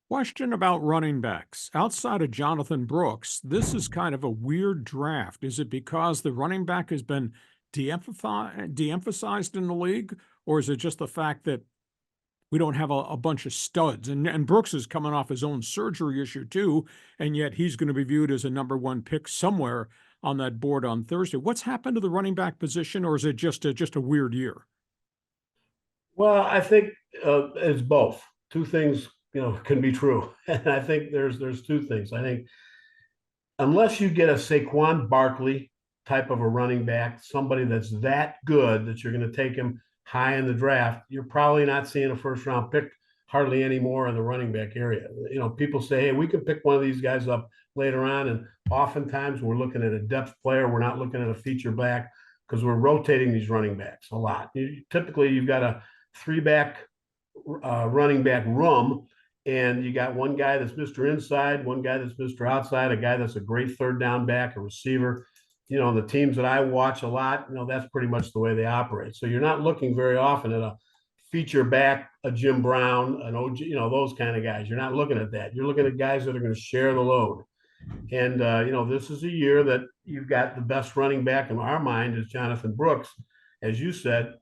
Question about running backs. Outside of Jonathan Brooks, this is kind of a weird draft. Is it because the running back has been de-emphasized in the league, or is it just the fact that we don't have a bunch of studs? And Brooks is coming off his own surgery issue too, and yet he's going to be viewed as a number one pick somewhere on that board on Thursday. What's happened to the running back position, or is it just a weird year? Well, I think it's both. Two things, can be true, and I think there's two things. I think unless you get a Saquon Barkley type of a running back, somebody that's that good that you're going to take him high in the draft, you're probably not seeing a first round pick hardly anymore in the running back area. People say, hey, we could pick one of these guys up later on. And oftentimes we're looking at a depth player. We're not looking at a feature back because we're rotating these running backs a lot. Typically, you've got a three back running back room, and you got one guy that's Mr. Inside, one guy that's Mr. Outside, a guy that's a great third down back, a receiver. The teams that I watch a lot, that's pretty much the way they operate. So you're not looking very often at a feature back, a Jim Brown, an OG, those kind of guys. You're not looking at that. You're looking at guys that are going to share the load. And, this is a year that you've got the best running back in our mind is Jonathan Brooks, as you said.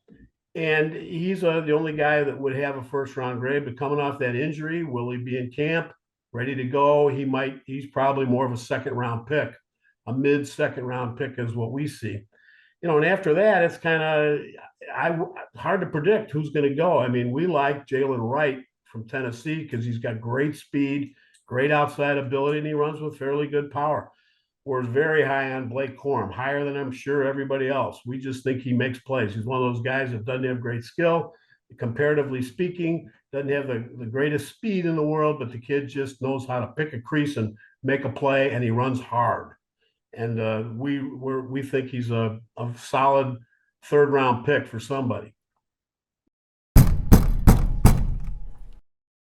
And he's the only guy that would have a first round grade. But coming off that injury, will he be in camp, ready to go? He's probably more of a second round pick. A mid second round pick is what we see. And after that, it's kind of hard to predict who's going to go. I mean, we like Jaylen Wright from Tennessee because he's got great speed, great outside ability, and he runs with fairly good power. We're very high on BlakeCorum, higher than I'm sure everybody else. We just think he makes plays. He's one of those guys that doesn't have great skill, comparatively speaking, doesn't have the greatest speed in the world, but the kid just knows how to pick a crease and make a play, and he runs hard. And we think he's a solid third round pick for somebody.